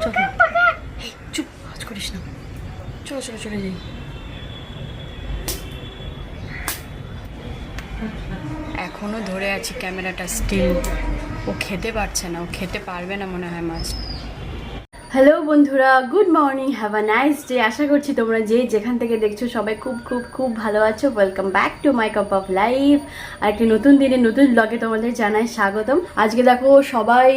চলো চুপ কাজ করিস না, চলো চলো চলে যাই। এখনো ধরে আছি ক্যামেরাটা স্টিল। ও খেতে পারছে না, ও খেতে পারবে না মনে হয় মাছ। হ্যালো বন্ধুরা, good morning, have a nice day. আশা করছি তোমরা যে যেখান থেকে দেখছো সবাই খুব খুব খুব ভালো আছো। Welcome back to my cup of life. আর একটি নতুন দিনে নতুন ব্লগে তোমাদের জানাই স্বাগতম। আজকে দেখো সবাই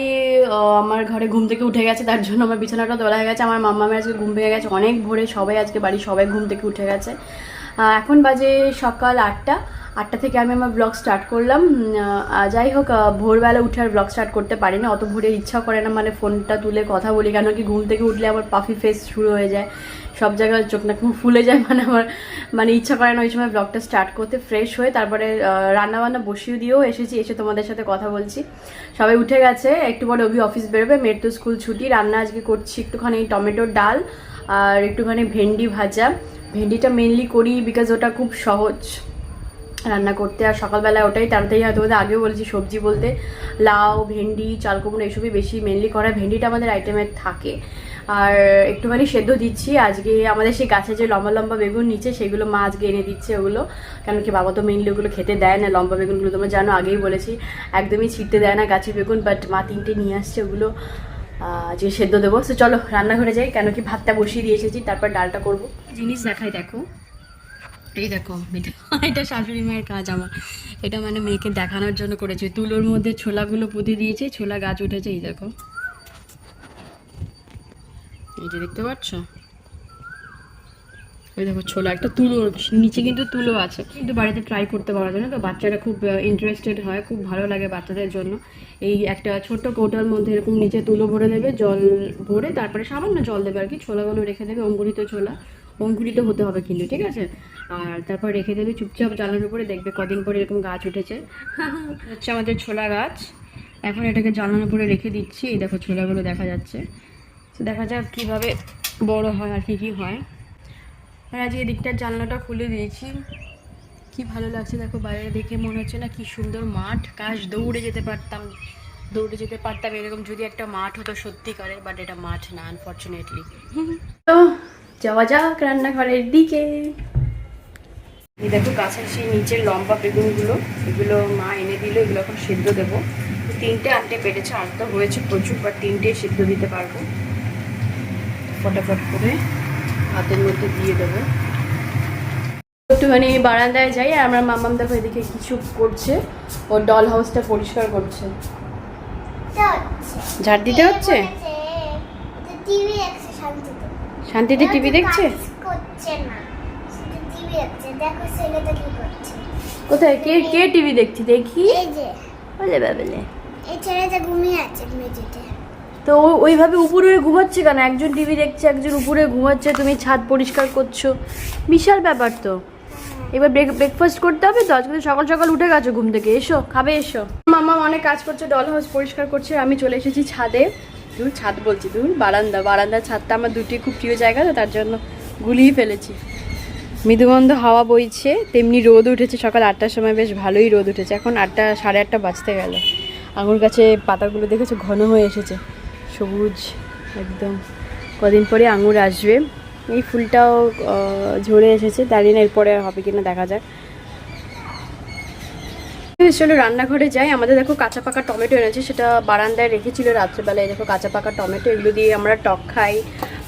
আমার ঘরে ঘুম থেকে উঠে গেছে, তার জন্য আমার বিছানাটা তোলা হয়ে গেছে। আমার মাম্মামের আজকে ঘুম ভেঙে গেছে অনেক ভোরে, সবাই আজকে বাড়ির সবাই ঘুম থেকে উঠে গেছে। এখন বাজে সকাল 8টা থেকে আমি আমার ব্লগ স্টার্ট করলাম। যাই হোক, ভোরবেলা উঠে আর ব্লগ স্টার্ট করতে পারি না, অত ভোরে ইচ্ছা করে না, মানে ফোনটা তুলে কথা বলি, কেন কি ঘুম থেকে উঠলে আমার পাফি ফেস শুরু হয়ে যায়, সব জায়গায় চোখ নাক মুখ ফুলে যায়, মানে আমার ইচ্ছা করে না ওই সময় ব্লগটা স্টার্ট করতে। ফ্রেশ হয়ে তারপরে রান্নাবান্না বসিয়ে দিয়েও এসেছি, এসে তোমাদের সাথে কথা বলছি। সবাই উঠে গেছে, একটু পরে অভি অফিস বেরোবে, মেয়ের তো স্কুল ছুটি। রান্না আজকে করছি একটুখানি টমেটোর ডাল আর একটুখানি ভেন্ডি ভাজা। ভেন্ডিটা মেনলি করি বিকজ ওটা খুব সহজ রান্না করতে, আর সকালবেলায় ওটাই তাড়াতাড়ি হয়। তোমাদের আগেও বলেছি, সবজি বলতে লাউ, ভেন্ডি, চাল কুমড়ো এসবই বেশি মেনলি করা। ভেন্ডিটা আমাদের আইটেমে থাকে। আর একটুখানি সেদ্ধ দিচ্ছি। আজকে আমাদের সেই গাছে যে লম্বা লম্বা বেগুন নিচে, সেগুলো মা আজকে এনে দিচ্ছে ওগুলো, কেন কি বাবা তো মেনলি ওগুলো খেতে দেয় না, লম্বা বেগুনগুলো তোমরা জানো, আগেই বলেছি একদমই ছিটতে দেয় না গাছে বেগুন, বাট মা 3টে নিয়ে আসছে, ওগুলো যে সেদ্ধ দেবো। সো চলো রান্নাঘরে যাই, কেন কি ভাতটা বসিয়ে দিয়ে এসেছি, তারপর ডালটা করবো। জিনিস দেখাই, দেখো এই দেখো, এটা শাশুড়ি মায়ের কাজ আমার। এটা মানে মেয়েকে দেখানোর জন্য করেছে। তুলোর মধ্যে ছোলাগুলো পুঁতে দিয়েছে, ছোলা গাছ উঠেছে, এই দেখো, এই যে দেখতে পাচ্ছ, ওই দেখো ছোলা, একটা তুলো নিচে কিন্তু তুলো আছে, কিন্তু বাড়িতে ট্রাই করতে পারা যায় না, তো বাচ্চারা খুব ইন্টারেস্টেড হয়, খুব ভালো লাগে বাচ্চাদের জন্য। এই একটা ছোট্ট কৌটার মধ্যে এরকম নিচে তুলো ভরে দেবে, জল ভরে, তারপরে সামান্য জল দেবে আর কি, ছোলাগুলো রেখে দেবে, অঙ্কুরিত ছোলা, অঙ্কুরিত হতে হবে কিন্তু, ঠিক আছে। আর তারপর রেখে দেবে চুপচাপ জানালার উপরে, দেখবে কদিন পরে এরকম গাছ উঠেছে। হচ্ছে আমাদের ছোলা গাছ। এখন এটাকে জানালার উপরে রেখে দিচ্ছি, এই দেখো ছোলাগুলো দেখা যাচ্ছে। দেখা যাক কীভাবে বড় হয় আর কি হয়। আর আজকে এদিকটার জানলাটা খুলে দিয়েছি, কি ভালো লাগছে দেখো, বাইরে দেখে মনে হচ্ছে না কি সুন্দর মাঠ। কাশ দৌড়ে যেতে পারতাম, এরকম যদি একটা মাঠ হতো সত্যিকারের, বাট এটা মাঠ না আনফর্চুনেটলি। তো যাওয়া যাক রান্নাঘরের দিকে। এই দেখো গাছের সেই নিচের লম্বা বেগুনগুলো, এগুলো মা এনে দিল, এগুলো এখন সেদ্ধ দেবো। 3টে আনতে পেরেছে, আর তো হয়েছে প্রচুর, বাট 3টেই সেদ্ধ দিতে পারবো। ফটাফট করে হাতের মধ্যে দিয়ে দেবো। একটুখানি বারান্দায় যাই, আর আমার মামাম দেখো এদিকে কিছু করছে, ও ডল হাউসটা পরিষ্কার করছে। ঝাড় দিতে হচ্ছে, শান্তিতে টিভি দেখছে। কোথায়, কে কে টিভি দেখছি দেখি, বলে বাবলে ঘুমিয়ে আছে মেঝেতে। তো ওইভাবে উপরে ঘুমাচ্ছে কেন? একজন টিভি দেখছে, একজন উপরে ঘুমাচ্ছে, তুমি ছাদ পরিষ্কার করছো, বিশাল ব্যাপার তো। এবার ব্রেকফাস্ট করতে হবে তো, আজকে সকাল সকাল উঠে গেছো ঘুম থেকে, এসো খাবে এসো। মামা অনেক কাজ করছে, ডল হাউস পরিষ্কার করছে, আমি চলে এসেছি ছাদে। ছাদ বলছি, বারান্দার ছাদটা আমার দুটি খুব প্রিয় জায়গা, তো তার জন্য গুলিয়ে ফেলেছি। মৃদুমন্দ হাওয়া বইছে, তেমনি রোদ উঠেছে। সকাল 8টার সময় বেশ ভালোই রোদ উঠেছে, এখন 8টা সাড়ে 8টা বাজতে গেল। আঙুর গাছে পাতাগুলো দেখেছো ঘন হয়ে এসেছে, সবুজ একদম। কদিন পরে আঙুর আসবে। এই ফুলটাও ঝরে এসেছে, জানি না এরপরে আর হবে কিনা, দেখা যাক। চলো রান্নাঘরে যাই। আমাদের দেখো কাঁচা পাকা টমেটো এনেছে, সেটা বারান্দায় রেখেছিল রাত্রেবেলায়। দেখো কাঁচা পাকা টমেটো, এগুলো দিয়ে আমরা টক খাই।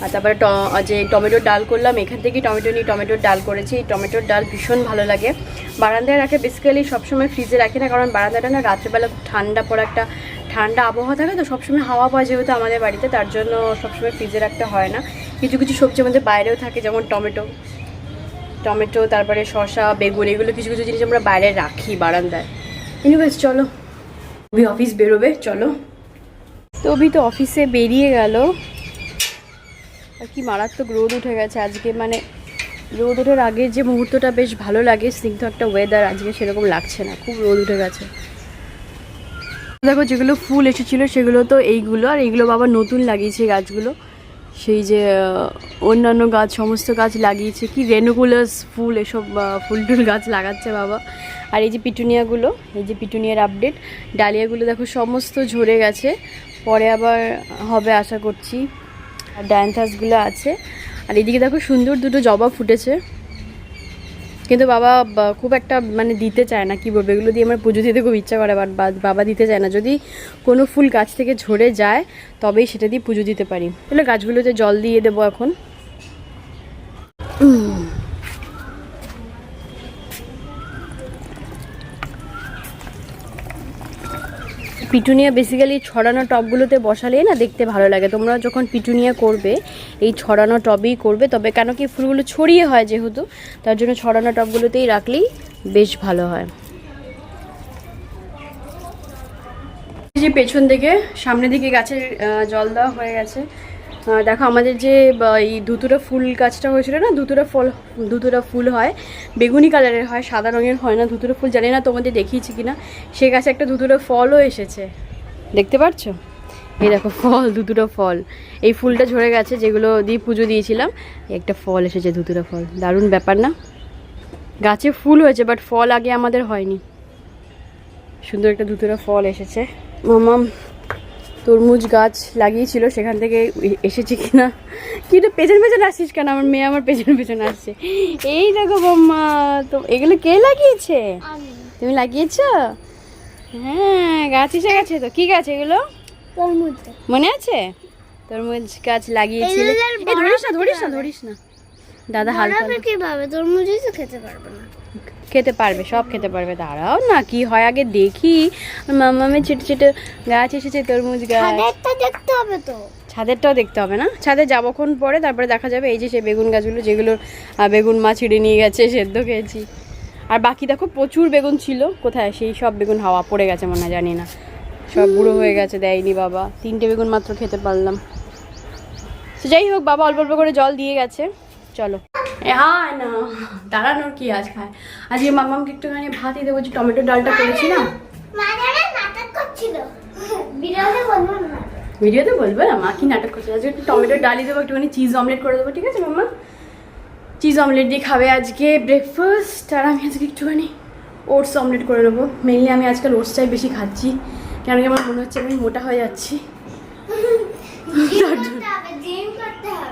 আর তারপরে যে টমেটোর ডাল করলাম, এখান থেকেই টমেটো নিয়ে টমেটোর ডাল করেছি। এই টমেটোর ডাল ভীষণ ভালো লাগে। বারান্দায় রাখে বেসিক্যালি, সবসময় ফ্রিজে রাখি না, কারণ বারান্দাটা না রাত্রেবেলা খুব ঠান্ডা পড়ে, একটা ঠান্ডা আবহাওয়া থাকে, তো সবসময় হাওয়া পাওয়া যেহেতু আমাদের বাড়িতে, তার জন্য সবসময় ফ্রিজে রাখতে হয় না। কিছু কিছু সবজি আমাদের বাইরেও থাকে, যেমন টমেটো, তারপরে শসা, বেগুন, এগুলো কিছু কিছু জিনিস আমরা বাইরে রাখি বারান্দায়। এনিওয়েজ চলো, অভি অফিস বেরোবে, চলো। তো অভি তো অফিসে বেরিয়ে গেল। আর কি মারাত্মক রোদ উঠে গেছে আজকে, মানে রোদ ওঠার আগের যে মুহূর্তটা বেশ ভালো লাগে, স্নিগ্ধ একটা ওয়েদার, আজকে সেরকম লাগছে না, খুব রোদ উঠে গেছে। দেখো যেগুলো ফুল এসেছিলো সেগুলো তো এইগুলো, আর এইগুলো বাবা নতুন লাগিয়েছে গাছগুলো, সেই যে অন্যান্য গাছ, সমস্ত গাছ লাগিয়েছে, কি রেনুকুলাস ফুল, এসব ফুল টুল গাছ লাগাচ্ছে বাবা। আর এই যে পিটুনিয়াগুলো, এই যে পিটুনিয়ার আপডেট, ডালিয়াগুলো দেখো সমস্ত ঝরে গেছে, পরে আবার হবে আশা করছি। আর ডায়ান্থাসগুলো আছে। আর এদিকে দেখো সুন্দর দুটো জবা ফুটেছে, কিন্তু বাবা খুব একটা মানে দিতে চায় না, কি বলবো, এগুলো দিয়ে আমার পুজো দিতে খুব ইচ্ছা করে, বাট বাবা দিতে চায় না। যদি কোনো ফুল গাছ থেকে ঝরে যায় তবেই সেটা দিয়ে পুজো দিতে পারি। তাহলে গাছগুলোতে জল দিয়ে দেবো এখন। পিটুনিয়া বেসিক্যালি ছড়ানো টবগুলোতে বসালে না দেখতে ভালো লাগে। তোমরা যখন পিটুনিয়া করবে এই ছড়ানো টবেই করবে, তবে কেন কি ফুলগুলো ছড়িয়ে হয় যেহেতু, তার জন্য ছড়ানো টবগুলোতেই রাখলেই বেশ ভালো হয়। যে পেছন দিকে সামনের দিকে গাছের জল দেওয়া হয়ে গেছে। দেখো আমাদের যে এই ধুতুরা ফুল গাছটা হয়েছিল না, ধুতুরা ফুল হয়, বেগুনি কালারের হয়, সাদা রঙের হয় না ধুতুরা ফুল। জানি না তোমাদের দেখিয়েছি কিনা। সে গাছে একটা ধুতুরা ফলও এসেছে, দেখতে পাচ্ছ? এই দেখো ফল, ধুতুরা ফল। এই ফুলটা ঝরে গেছে যেগুলো দিয়ে পুজো দিয়েছিলাম, একটা ফল এসেছে, ধুতুরা ফল। দারুণ ব্যাপার না? গাছে ফুল হয়েছে বাট ফল আগে আমাদের হয়নি। সুন্দর একটা ধুতুরা ফল এসেছে। মামা তরমুজ গাছ লাগিয়েছিল, সেখান থেকে এসেছে কিনা। কিন্তু পেছন পেছন আসছিস কেন? আমার মেয়ে আমার পেছন পেছন আসছে। এই দেখো মাম্মা, তো এগুলো কে লাগিয়েছে? তুমি লাগিয়েছো? হ্যাঁ, গাছ এসে গেছে তো। কি গাছ এগুলো? তরমুজ। মনে আছে? তরমুজ গাছ লাগিয়েছিল। ধরিস না দাদা, হালকা কিভাবে তরমুজই তো খেতে পারবে না? খেতে পারবে, সব খেতে পারবে। দাঁড়াও না, কি হয় আগে দেখি। মামামে ছোটো ছোটো গাছ এসেছে, তরমুজ গাছ। দেখতে হবে তো, ছাদেরটাও দেখতে হবে না? ছাদে যাবক্ষণ পরে তারপরে দেখা যাবে। এই যে সেই বেগুন গাছগুলো, যেগুলো বেগুন মা ছিঁড়ে নিয়ে গেছে, সেদ্ধ খেয়েছি। আর বাকি দেখো প্রচুর বেগুন ছিল, কোথায় সেই সব বেগুন হাওয়া পড়ে গেছে মনে হয়, জানি না, সব বুড়ো হয়ে গেছে, দেয়নি বাবা। 3টে বেগুন মাত্র খেতে পারলাম। তো যাই হোক, বাবা অল্প অল্প করে জল দিয়ে গেছে। চলো। হ্যাঁ না, দাঁড়ানোর কি আজ খায়। আজকে মামামকে একটুখানি ভাতই দেবো, যে টমেটো ডালটা করেছিলাম। ভিডিওতে বলবো না মা কি নাটক করছে। আজকে একটু টমেটো ডালই দেবো, একটুখানি চিজ অমলেট করে দেবো, ঠিক আছে মামা? চিজ অমলেট দিয়ে খাবে আজকে ব্রেকফাস্ট। আর আমি আজকে একটুখানি ওটস অমলেট করে নেবো। মেনলি আমি আজকাল ওটসটাই বেশি খাচ্ছি, কেন কি আমার মনে হচ্ছে আমি মোটা হয়ে যাচ্ছি।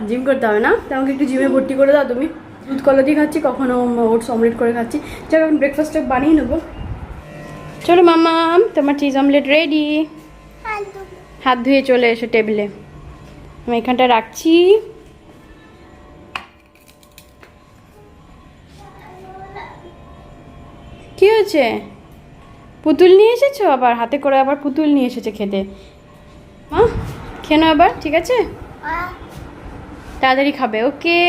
জিম করতে হবে না? তো আমাকে একটু জিমে ভর্তি করে দাও তুমি। দুধ কলা দিয়ে খাচ্ছি, কখনো ওটস অমলেট করে খাচ্ছি। যাই এখন ব্রেকফাস্টটা বানিয়ে নেবো। চলো মামা, তোমার চিজ অমলেট রেডি। হাত ধুয়ে চলে এসো টেবিলে, আমি এখানটা রাখছি। কি হয়েছে? পুতুল নিয়ে এসেছো আবার? হাতে করে আবার পুতুল নিয়ে এসেছে খেতে। মা খেয়ে নাও আবার, ঠিক আছে? তাড়াতাড়ি খাবে, ওকে।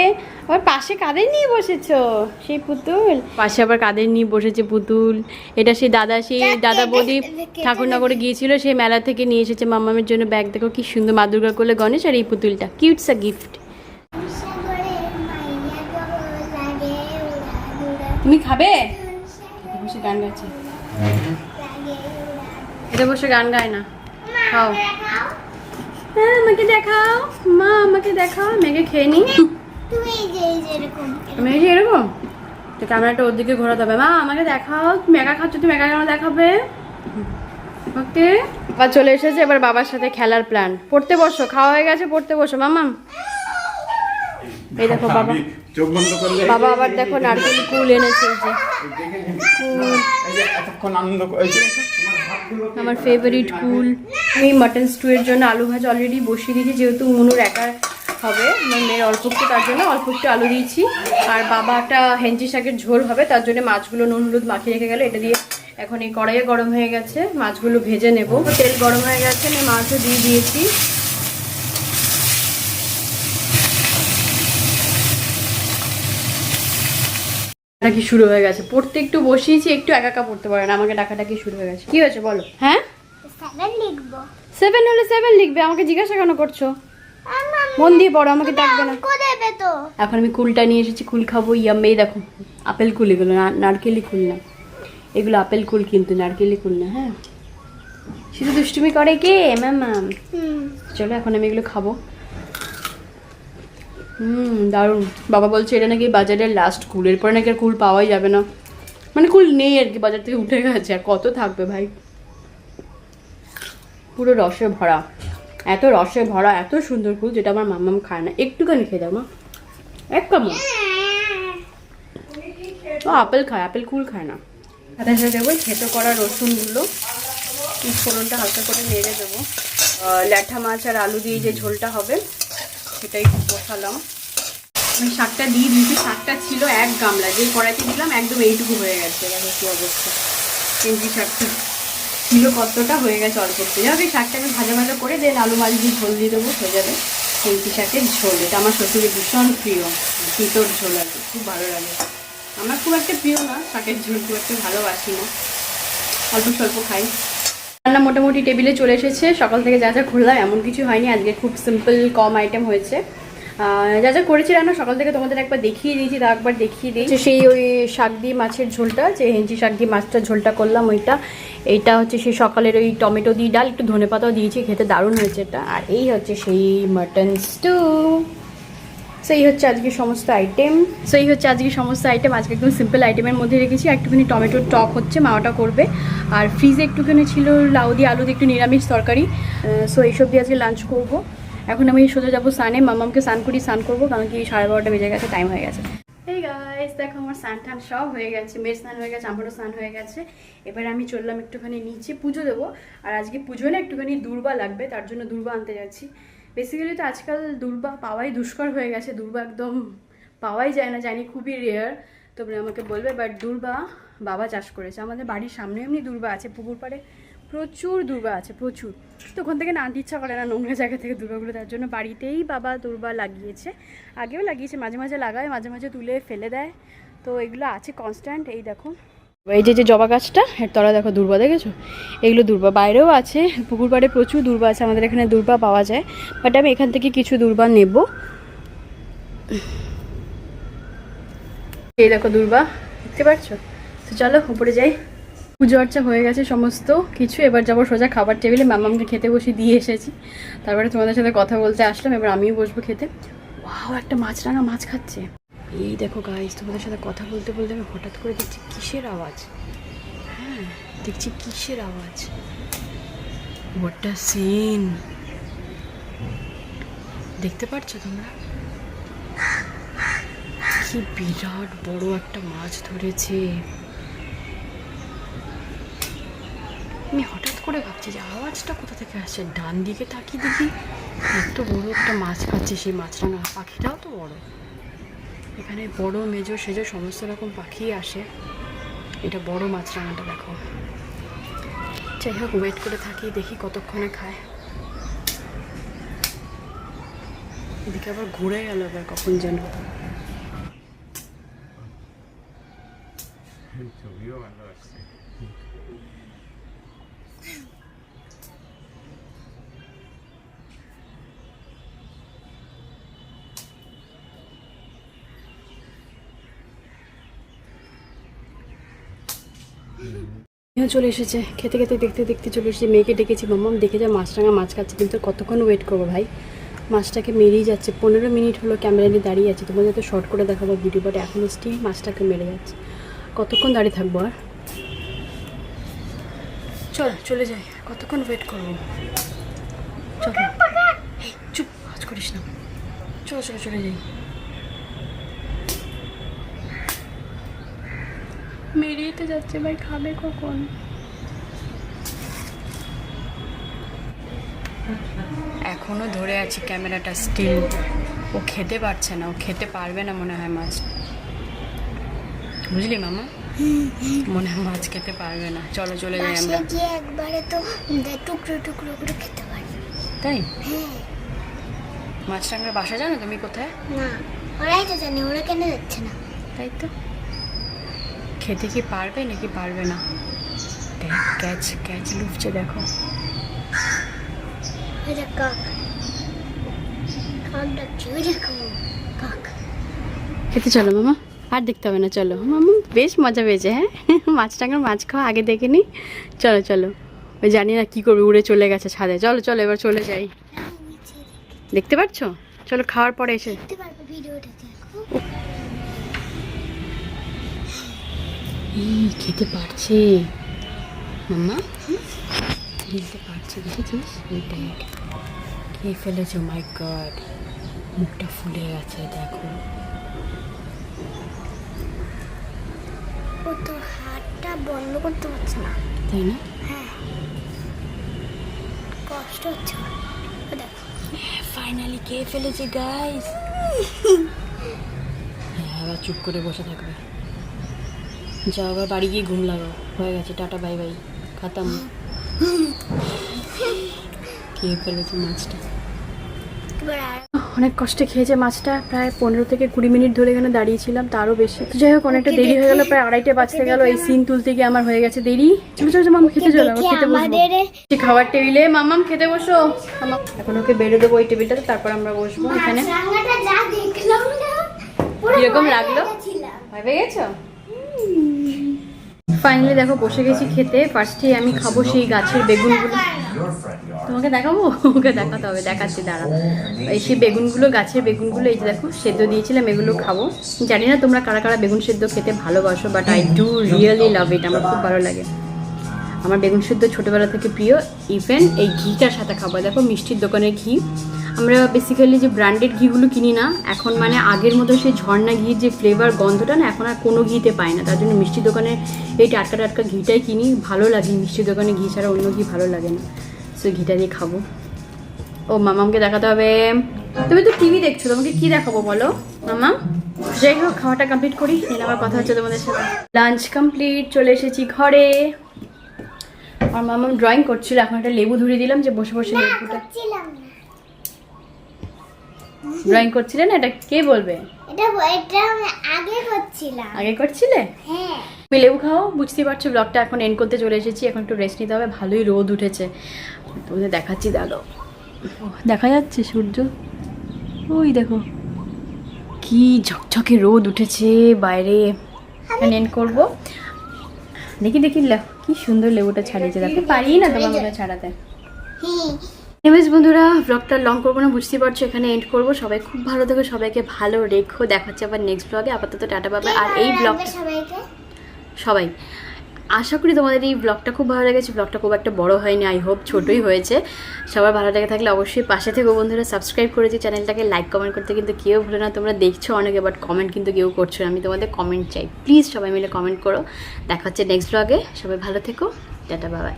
আবার পাশে কাদের নিয়ে বসেছো? সেই পুতুল পাশে আবার কাদের নিয়ে বসেছে পুতুল। এটা সেই দাদা বৌদি ঠাকুরনগরে গিয়েছিল, সেই মেলা থেকে নিয়ে এসেছে মামামের জন্য ব্যাগ। দেখো কি সুন্দর, মা দুর্গা কোলে গণেশ আর এই পুতুলটা, কিউটস আ গিফট। তুমি খাবে? বসে গান গাইছে, এটা বসে গান গায় না। খাও। হ্যাঁ আমাকে দেখাও, মা আমাকে দেখাও, মেয়েকে খেয়ে নি। আমি এই যে এরকম তো ক্যামেরাটা ওর দিকে ঘোরাতে হবে। মা আমাকে দেখাও, তুমি একা খাচ্ছ, তুমি একা কেন দেখাবে? ওকে, বাবা চলে এসেছে, এবার বাবার সাথে খেলার প্ল্যান। পড়তে বসো, খাওয়া হয়ে গেছে, পড়তে বসো মামাম। এই দেখো বাবা, বাবা আবার দেখো নারকেল কুল এনেছে, আমার ফেভারিট কুল। আমি মাটন স্টু এর জন্য আলু ভাজা অলরেডি বসিয়ে দিয়েছি, যেহেতু মুনুর একা হবে, আমার মেয়ের অল্প একটু, তার জন্য অল্প একটু আলু দিয়েছি। আর বাবা একটা হেঞ্চি শাকের ঝোল হবে, তার জন্য মাছগুলো নুন হলুদ মাখিয়ে রেখে গেলে, এটা দিয়ে এখন এই কড়াইয়ে গরম হয়ে গেছে, মাছগুলো ভেজে নেব। তেল গরম হয়ে গেছে, আমি মাছও দিয়ে দিয়েছি। ডাকাডাকি শুরু হয়ে গেছে, পড়তে একটু বসিয়েছি, একটু একা একা পড়তে পারে না, আমাকে ডাকাডাকি শুরু হয়ে গেছে। কি হয়েছে বলো? হ্যাঁ 7 হলে 7 লিখবে, আমাকে জিজ্ঞাসা কেন করছো? মন দিয়ে পড়ো, আমাকে ডাকবে না। এখন আমি কুলটা নিয়ে এসেছি, কুল খাবো। ইয়াম্মে, দেখো আপেল কুল, এগুলো নারকেলি কুল না, এগুলো আপেল কুল, কিন্তু নারকেলি কুল না। হ্যাঁ, শুধু দুষ্টুমি করে কে ম্যাম? চলো এখন আমি এগুলো খাবো। দারুণ। বাবা বলছে এটা নাকি বাজারের লাস্ট কুল, এরপরে নাকি আর কুল পাওয়াই যাবে না, মানে কুল নেই আর কি, বাজার থেকে উঠে গেছে। আর কত থাকবে ভাই, পুরো রসে ভরা। এত রসে ভরা, এত সুন্দর ফুল, যেটা আমার মাম্মাম খায় না। একটুখানি খেয়ে দাও মা, এক কামড়। ও আপেল খায়, আপেল কুল খায় না। সাথে সাথে দেবো থেতো করা রসুনগুলো, ফোড়নটা হালকা করে নেড়ে দেবো। ল্যাঠা মাছ আর আলু দিয়ে যে ঝোলটা হবে সেটাই বসালাম। আমি শাকটা দিয়ে দিয়েছি, শাকটা ছিল 1 গামলা, যে কড়াইতে দিলাম একদম এইটুকু হয়ে গেছে। দেখো কি অবস্থা, কেজি শাকটা ছিল কতটা, হয়ে গেছে অল্প একটু। যাক এই শাকটা আমি ভাজা ভাজা করে দেন আলু মাছ দিয়ে ঝোল দিয়ে দেবো, হয়ে যাবে কেজি শাকের ঝোল। এটা আমার শ্বশুরের ভীষণ প্রিয়, তিতর ঝোল আর কি, খুব ভালো লাগে। আমার খুব একটা প্রিয় না শাকের ঝোল, খুব একটা ভালোবাসি না, অল্প স্বল্প খাই। রান্না মোটামুটি টেবিলে চলে এসেছে। সকাল থেকে যা যা করলাম এমন কিছু হয়নি আজকে, খুব সিম্পল কম আইটেম হয়েছে। যা যা করেছি রান্না সকাল থেকে তোমাদের একবার দেখিয়ে দিয়েছি, তা একবার দেখিয়ে দিয়েছি। সেই ওই শাক দিয়ে মাছের ঝোলটা, যে হেঞ্চি শাক দিয়ে মাছটার ঝোলটা করলাম ওইটা। এইটা হচ্ছে সেই সকালের ওই টমেটো দিয়ে ডাল, একটু ধনেপাতাও দিয়েছি, খেতে দারুণ হয়েছে এটা। আর এই হচ্ছে সেই মাটন স্টু। সেই হচ্ছে আজকে সমস্ত আইটেম। আজকে একদম সিম্পল আইটেমের মধ্যে রেখেছি। একটুখানি টমেটোর টক হচ্ছে, মা ওটা করবে। আর ফ্রিজে একটুখানি ছিল লাউ দিয়ে আলু দিয়ে একটু নিরামিষ তরকারি। সো এইসব দিয়ে আজকে লাঞ্চ করবো। এখন আমি সোজা যাবো স্নানে, মামামকে স্নান করবো, কারণ কি 12:30 বেজে গেছে, টাইম হয়ে গেছে। এই গাইস দেখো আমার স্নান টান সব হয়ে গেছে, মেয়ের স্নান হয়ে গেছে, আমারও স্নান হয়ে গেছে। এবার আমি চললাম একটুখানি নিচে পুজো দেবো। আর আজকে পুজো না একটুখানি দূর্বা লাগবে, তার জন্য দূর্বা আনতে যাচ্ছি। বেসিক্যালি তো আজকাল দূর্বা পাওয়াই দুষ্কর হয়ে গেছে, দূর্বা একদম পাওয়াই যায় না, জানি খুবই রেয়ার। তোমরা আমাকে বলবে, বাট দূর্বা বাবা চাষ করেছে। আমাদের বাড়ির সামনে এমনি দূর্বা আছে, পুকুর পাড়ে প্রচুর দূর্বা আছে, প্রচুর। তো ওখান থেকে না আনতে ইচ্ছা করে না, নোংরা জায়গা থেকে দূর্বাগুলো, তার জন্য বাড়িতেই বাবা দূর্বা লাগিয়েছে। আগেও লাগিয়েছে, মাঝে মাঝে লাগায়, মাঝে মাঝে তুলে ফেলে দেয়। তো এগুলো আছে কনস্ট্যান্ট। এই দেখো এই যে জবা গাছটা, এর তলা দেখো দূর্বা, দেখেছো? এগুলো দূর্বা। বাইরেও আছে, পুকুর পাড়ে প্রচুর দূর্বা আছে, আমাদের এখানে দূর্বা পাওয়া যায়। বাট আমি এখান থেকে কিছু দূর্বা নেব। এই দেখো দূর্বা, দেখতে পাচ্ছো? তো চলো উপরে যাই। পুজো আর্চা হয়ে গেছে সমস্ত কিছু, এবার যাবো সোজা খাবার টেবিলে। মামামকে খেতে বসে দিয়ে এসেছি, তারপরে তোমাদের সাথে কথা বলতে আসলাম। এবার আমিও বসবো খেতে। ওয়াও, একটা মাছরাঙা মাছ খাচ্ছে। এই দেখো গাইস, তোমাদের সাথে কথা বলতে বলতে আমি হঠাৎ করে দেখছি কিসের আওয়াজ। হ্যাঁ, দেখছি কিসের আওয়াজ। হোয়াট আ সিন, দেখতে পাচ্ছ তোমরা? কি বিরাট বড় একটা মাছ ধরেছে। আমি হঠাৎ করে ভাবছি যে আওয়াজটা কোথা থেকে আসছে। ডান দিকে তাকিয়ে দেখি এত বড় একটা মাছ খাচ্ছে সেই মাছরাঙা। পাখিটাও তো বড়, এখানে বড় মেজো সেজো সমস্ত রকম পাখি আসে। এটা বড় মাছরাঙাটা দেখো। যাই হোক, ওয়েট করে থাকি, দেখি কতক্ষণে খায়। এদিকে আবার ঘুরে গেল, আবার কখন যেন। চলে এসেছে, খেতে খেতে দেখতে দেখতে চলে এসেছে। মেয়েকে ডেকেছি, মাম্মাম দেখে যা মাছরাঙা মাছ খাচ্ছে, কিন্তু কতক্ষণ ওয়েট করবো ভাই, মাছটাকে মেরেই যাচ্ছে। 15 মিনিট হলো ক্যামেরা নিয়ে দাঁড়িয়ে আছে, তোমাদের তো শর্ট করে দেখাবো ভিডিও, বাট এখনও স্টিল মাছটাকে মেরে যাচ্ছে। কতক্ষণ দাঁড়িয়ে থাকবো আর? চল চলে যাই, কতক্ষণ ওয়েট করবো। চলো, চুপ আজ করিস না, চলো চলো চলে যাই। মেরিয়ে তো যাচ্ছে ভাই, খাবে কখন? এখনো ধরে আছি ক্যামেরাটা স্টিল। ও খেতে পারছে না, ও খেতে পারবে না মনে হয় মাছ, বুঝলি মামা? মনে হয় মাছ খেতে পারবে না। চলো চলে যাই আমরা। একবারে তো টুকরো টুকরো করে খেতে পারবে। তাই? মাছরাঙার বাসা জানো তুমি কোথায়? না, ওরাই তো জানে, ওরা কেন যাচ্ছে না? তাই তো, খেতে কি পারবে নাকি পারবে না? ক্যাচ ক্যাচ লুফছে দেখো। এটা কাক, কাক ডাকছে, ওই দেখো কাক। খেতে চলো মামা, আর দেখতে হবে না, চলো মামা। বেশ মজা পেয়েছে, হ্যাঁ মাছরাঙার মাছ খাওয়া আগে দেখে নি। চলো চলো, ওই জানি না কি করবে, উড়ে চলে গেছে ছাদে। চলো চলো এবার চলে যাই। দেখতে পাচ্ছ? চলো খাওয়ার পরে এসে খেতে পারছে মাম্মা, খেতে পারছে, দেখেছিস? খেয়ে ফেলেছে। মাই গড, মুখটা ফুলে গেছে দেখো। ও তো হাতটা বন্ধ করতে পারছে না। তাই না? হ্যাঁ, কষ্ট হচ্ছে ওর। ও দেখো ফাইনালি খেয়ে ফেলেছে গাইস। হ্যাঁ, আবার চুপ করে বসে থাকবে। যাও আবার বাড়ি গিয়ে ঘুম লাগাও। হয়ে গেছে, টাটা বাই বাই, খতম। খেয়ে ফেলেছে মাছটা। এবার আর অনেক কষ্টে খেয়েছে মাছটা। প্রায় 15 থেকে 20 মিনিট ধরে এখানে দাঁড়িয়েছিলাম, তারও বেশি। তো যাই হোক, অনেকটা দেরি হয়ে গেল, প্রায় 2:30 বাজতে গেল। এই সিন তুলতে গিয়ে আমার হয়ে গেছে দেরি। চলো চলো মামা খেতে চলো, আবার খেতে বসবো। আমাদের খাবার টেবিলে মামাম খেতে বসো। এখন ওকে বেড়ে দেবো ওই টেবিলটাতে, তারপর আমরা বসবো এখানে। রান্নাটা যা দেখলাম না, পুরো কিরকম ভয় লাগলো? পেয়ে গেছিলাম। ভয় পেয়ে গেছো? ফাইনালি দেখো বসে গেছি খেতে। ফার্স্টে আমি খাবো সেই গাছের বেগুনগুলো। তোমাকে দেখাবো? ওকে দেখাতে হবে, দেখাচ্ছি দাঁড়া। এই সেই বেগুনগুলো, গাছের বেগুনগুলো, এই যে দেখো সেদ্ধ দিয়েছিলাম, এগুলো খাবো। জানি না তোমরা কারা কারা বেগুন সেদ্ধ খেতে ভালোবাসো, but I do really love it. আমার খুব ভালো লাগে। আমার বেগুন সেদ্ধ ছোটোবেলা থেকে প্রিয়। ইভেন এই ঘিটার সাথে খাবো। দেখো মিষ্টির দোকানের ঘি। আমরা বেসিক্যালি যে ব্র্যান্ডেড ঘিগুলো কিনি না এখন, মানে আগের মতো সেই ঝর্ণা ঘির যে ফ্লেভার গন্ধটা না এখন আর কোনো ঘিতে পাই না। তার জন্য মিষ্টির দোকানে এই টাটকা টাটকা ঘিটাই কিনি। ভালো লাগে মিষ্টির দোকানে ঘি ছাড়া অন্য ঘি ভালো লাগে না। সো ঘিটা দিয়ে খাবো। ও মামামকে দেখাতে হবে। তুমি তো টিভি দেখছো, তোমাকে কি দেখাবো বলো মামাম? যাই হোক, খাওয়াটা কমপ্লিট করি, এর আবার কথা হচ্ছে তোমাদের সাথে। লাঞ্চ কমপ্লিট, চলে এসেছি ঘরে। আর মামাম ড্রয়িং করছিল, এখন একটা লেবু ধরিয়ে দিলাম যে বসে বসে লেবুটা করছিলাম না। ড্রয়িং করছিলে না। এটা কে বলবে? এটা আমি আগে করছিলাম। আগে করছিলে? হ্যাঁ, তুমি লেবু খাও। বুঝতেই পারছো ব্লগটা এখন এন্ড করতে চলে এসেছি। এখন একটু রেস্ট নিতে হবে, ভালোই রোদ উঠেছে। তোমাদের দেখাচ্ছি, দাঁড়ো। দেখা যাচ্ছে সূর্য, ওই দেখো কি ঝকঝকে রোদ উঠেছে বাইরে। এন্ড করবো। দেখি দেখি কি সুন্দর লেবুটা ছাড়িয়েছে, দেখো পারি না তোমার মতো ছাড়াতে। হ্যাঁ। এমএস বন্ধুরা, ব্লগটা লং করবো না, বুঝতেই পারছো, এখানে এন্ড করবো। সবাই খুব ভালো থেকো, সবাইকে ভালো রেখো। দেখাচ্ছে আবার নেক্সট ব্লগে। আপাতত টাটা পাবে। আর এই ব্লগটা সবাইকে সবাই, আশা করি তোমাদের এই ব্লগটা খুব ভালো লেগেছে। ব্লগটা খুব একটা বড় হয়নি, আই হোপ ছোটোই হয়েছে। সবার ভালো লেগে থাকলে অবশ্যই পাশে থেকো বন্ধুরা। সাবস্ক্রাইব করেছি চ্যানেলটাকে, লাইক কমেন্ট করতে কিন্তু কেউ ভুলো না। তোমরা দেখছো অনেকে, বাট কমেন্ট কিন্তু কেউ করছো না। আমি তোমাদের কমেন্ট চাই, প্লিজ সবাই মিলে কমেন্ট করো। দেখা হচ্ছে নেক্সট ব্লগে। সবাই ভালো থেকো, টাটা বাই।